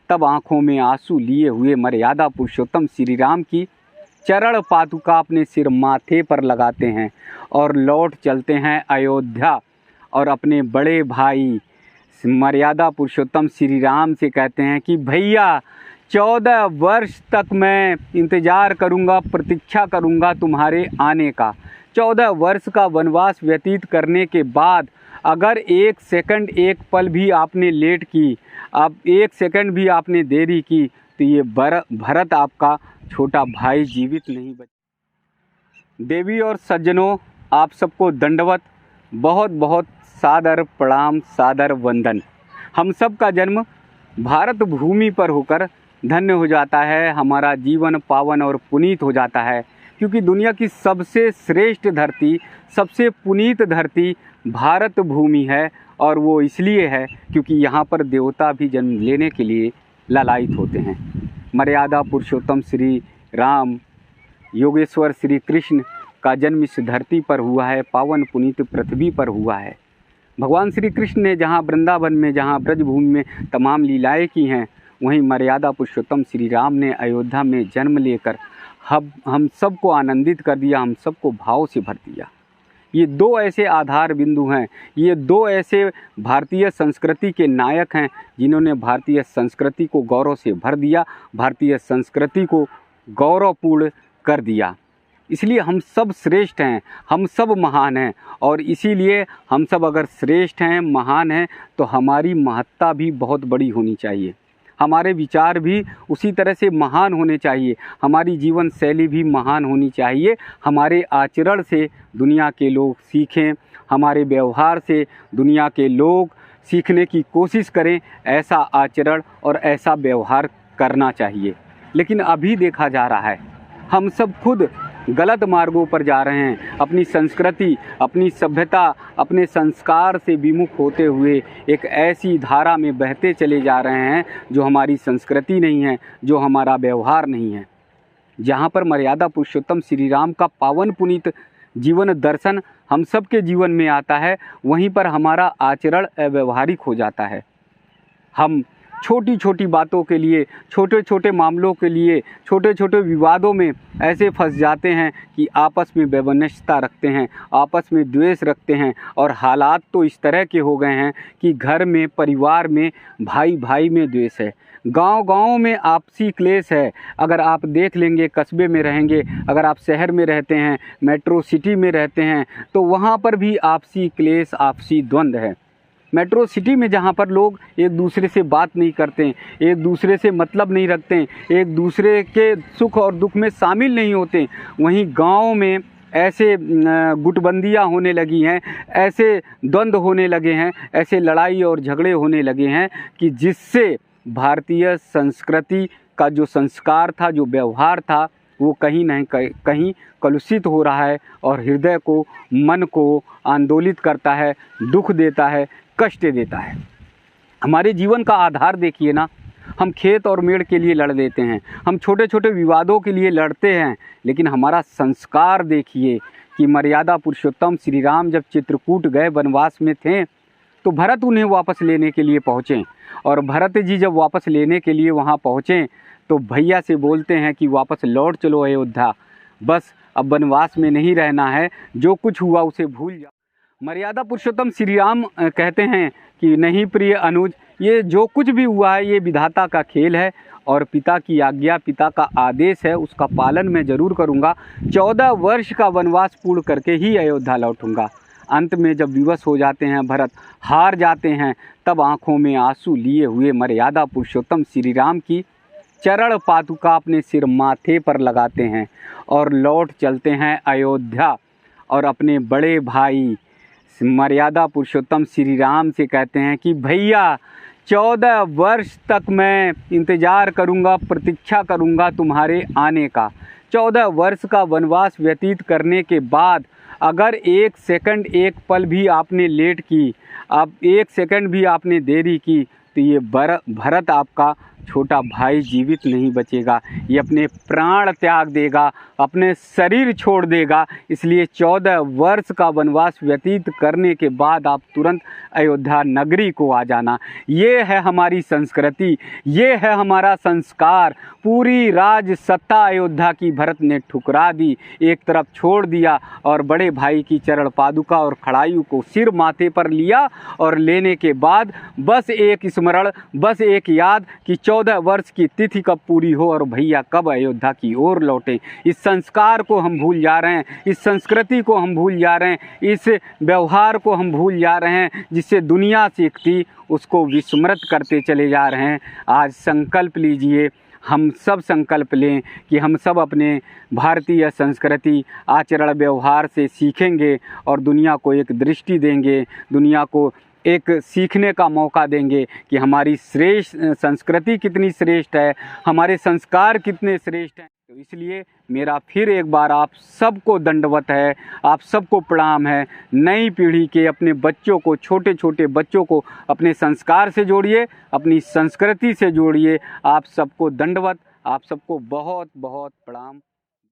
तब आंखों में आंसू लिए हुए मर्यादा पुरुषोत्तम श्री राम की चरण पादुका अपने सिर माथे पर लगाते हैं और लौट चलते हैं अयोध्या और अपने बड़े भाई मर्यादा पुरुषोत्तम श्री राम से कहते हैं कि भैया 14 वर्ष तक मैं इंतज़ार करूंगा, प्रतीक्षा करूंगा तुम्हारे आने का। 14 वर्ष का वनवास व्यतीत करने के बाद अगर 1 सेकंड 1 पल भी आपने लेट की, अब 1 सेकंड भी आपने देरी की, तो ये भरत आपका छोटा भाई जीवित नहीं बचे। देवी और सज्जनों, आप सबको दंडवत, बहुत बहुत सादर प्रणाम, सादर वंदन। हम सब का जन्म भारत भूमि पर होकर धन्य हो जाता है, हमारा जीवन पावन और पुनीत हो जाता है, क्योंकि दुनिया की सबसे श्रेष्ठ धरती, सबसे पुनीत धरती भारत भूमि है। और वो इसलिए है क्योंकि यहाँ पर देवता भी जन्म लेने के लिए लालायित होते हैं। मर्यादा पुरुषोत्तम श्री राम, योगेश्वर श्री कृष्ण का जन्म इस धरती पर हुआ है, पावन पुनीत पृथ्वी पर हुआ है। भगवान श्री कृष्ण ने जहाँ वृंदावन में, जहाँ ब्रजभूमि में तमाम लीलाएँ की हैं, वहीं मर्यादा पुरुषोत्तम श्री राम ने अयोध्या में जन्म लेकर हम सबको आनंदित कर दिया, हम सबको भाव से भर दिया। ये 2 ऐसे आधार बिंदु हैं, ये 2 ऐसे भारतीय संस्कृति के नायक हैं जिन्होंने भारतीय संस्कृति को गौरव से भर दिया, भारतीय संस्कृति को गौरवपूर्ण कर दिया। इसलिए हम सब श्रेष्ठ हैं, हम सब महान हैं, और इसीलिए हम सब अगर श्रेष्ठ हैं, महान हैं, तो हमारी महत्ता भी बहुत बड़ी होनी चाहिए, हमारे विचार भी उसी तरह से महान होने चाहिए, हमारी जीवन शैली भी महान होनी चाहिए। हमारे आचरण से दुनिया के लोग सीखें, हमारे व्यवहार से दुनिया के लोग सीखने की कोशिश करें, ऐसा आचरण और ऐसा व्यवहार करना चाहिए। लेकिन अभी देखा जा रहा है हम सब खुद गलत मार्गों पर जा रहे हैं, अपनी संस्कृति, अपनी सभ्यता, अपने संस्कार से विमुख होते हुए एक ऐसी धारा में बहते चले जा रहे हैं जो हमारी संस्कृति नहीं है, जो हमारा व्यवहार नहीं है। जहाँ पर मर्यादा पुरुषोत्तम श्री राम का पावन पुनीत जीवन दर्शन हम सब के जीवन में आता है, वहीं पर हमारा आचरण अव्यवहारिक हो जाता है। हम छोटी छोटी बातों के लिए, छोटे छोटे मामलों के लिए, छोटे छोटे विवादों में ऐसे फंस जाते हैं कि आपस में वैमनस्यता रखते हैं, आपस में द्वेष रखते हैं। और हालात तो इस तरह के हो गए हैं कि घर में, परिवार में, भाई भाई में द्वेष है, गांव-गांव में आपसी क्लेश है। अगर आप देख लेंगे, कस्बे में रहेंगे, अगर आप शहर में रहते हैं, मेट्रो सिटी में रहते हैं, तो वहाँ पर भी आपसी क्लेश, आपसी द्वंद्व है। मेट्रो सिटी में जहाँ पर लोग एक दूसरे से बात नहीं करते, एक दूसरे से मतलब नहीं रखते, एक दूसरे के सुख और दुख में शामिल नहीं होते, वहीं गांव में ऐसे गुटबंदियाँ होने लगी हैं, ऐसे द्वंद्व होने लगे हैं, ऐसे लड़ाई और झगड़े होने लगे हैं कि जिससे भारतीय संस्कृति का जो संस्कार था, जो व्यवहार था, वो कहीं नहीं कहीं कलुषित हो रहा है और हृदय को, मन को आंदोलित करता है, दुख देता है, कष्ट देता है। हमारे जीवन का आधार देखिए ना, हम खेत और मेड़ के लिए लड़ देते हैं, हम छोटे छोटे विवादों के लिए लड़ते हैं, लेकिन हमारा संस्कार देखिए कि मर्यादा पुरुषोत्तम श्री राम जब चित्रकूट गए, वनवास में थे, तो भरत उन्हें वापस लेने के लिए पहुँचे। और भरत जी जब वापस लेने के लिए वहाँ पहुँचे तो भैया से बोलते हैं कि वापस लौट चलो अयोध्या, बस अब वनवास में नहीं रहना है, जो कुछ हुआ उसे भूल जाओ। मर्यादा पुरुषोत्तम श्री राम कहते हैं कि नहीं प्रिय अनुज, ये जो कुछ भी हुआ है ये विधाता का खेल है और पिता की आज्ञा, पिता का आदेश है, उसका पालन मैं ज़रूर करूँगा। 14 वर्ष का वनवास पूर्ण करके ही अयोध्या लौटूंगा। अंत में जब विवश हो जाते हैं, भरत हार जाते हैं, तब आँखों में आंसू लिए हुए मर्यादा पुरुषोत्तम श्री राम की चरण पादुका अपने सिर माथे पर लगाते हैं और लौट चलते हैं अयोध्या और अपने बड़े भाई मर्यादा पुरुषोत्तम श्री राम से कहते हैं कि भैया 14 वर्ष तक मैं इंतज़ार करूंगा, प्रतीक्षा करूंगा तुम्हारे आने का। 14 वर्ष का वनवास व्यतीत करने के बाद अगर 1 सेकंड 1 पल भी आपने लेट की, अब 1 सेकंड भी आपने देरी की, तो ये भरत आपका छोटा भाई जीवित नहीं बचेगा, ये अपने प्राण त्याग देगा, अपने शरीर छोड़ देगा। इसलिए 14 वर्ष का वनवास व्यतीत करने के बाद आप तुरंत अयोध्या नगरी को आ जाना। ये है हमारी संस्कृति, ये है हमारा संस्कार। पूरी राज सत्ता अयोध्या की भरत ने ठुकरा दी, एक तरफ छोड़ दिया और बड़े भाई की चरण पादुका और खड़ायु को सिर माथे पर लिया और लेने के बाद बस एक स्मरण, बस एक याद कि 14 वर्ष की तिथि कब पूरी हो और भैया कब अयोध्या की ओर लौटें। इस संस्कार को हम भूल जा रहे हैं, इस संस्कृति को हम भूल जा रहे हैं, इस व्यवहार को हम भूल जा रहे हैं जिससे दुनिया सीखती, उसको विस्मृत करते चले जा रहे हैं। आज संकल्प लीजिए, हम सब संकल्प लें कि हम सब अपने भारतीय संस्कृति आचरण व्यवहार से सीखेंगे और दुनिया को एक दृष्टि देंगे, दुनिया को एक सीखने का मौका देंगे कि हमारी श्रेष्ठ संस्कृति कितनी श्रेष्ठ है, हमारे संस्कार कितने श्रेष्ठ हैं। तो इसलिए मेरा फिर एक बार आप सबको दंडवत है, आप सबको प्रणाम है। नई पीढ़ी के अपने बच्चों को, छोटे छोटे बच्चों को अपने संस्कार से जोड़िए, अपनी संस्कृति से जोड़िए। आप सबको दंडवत, आप सबको बहुत बहुत प्रणाम।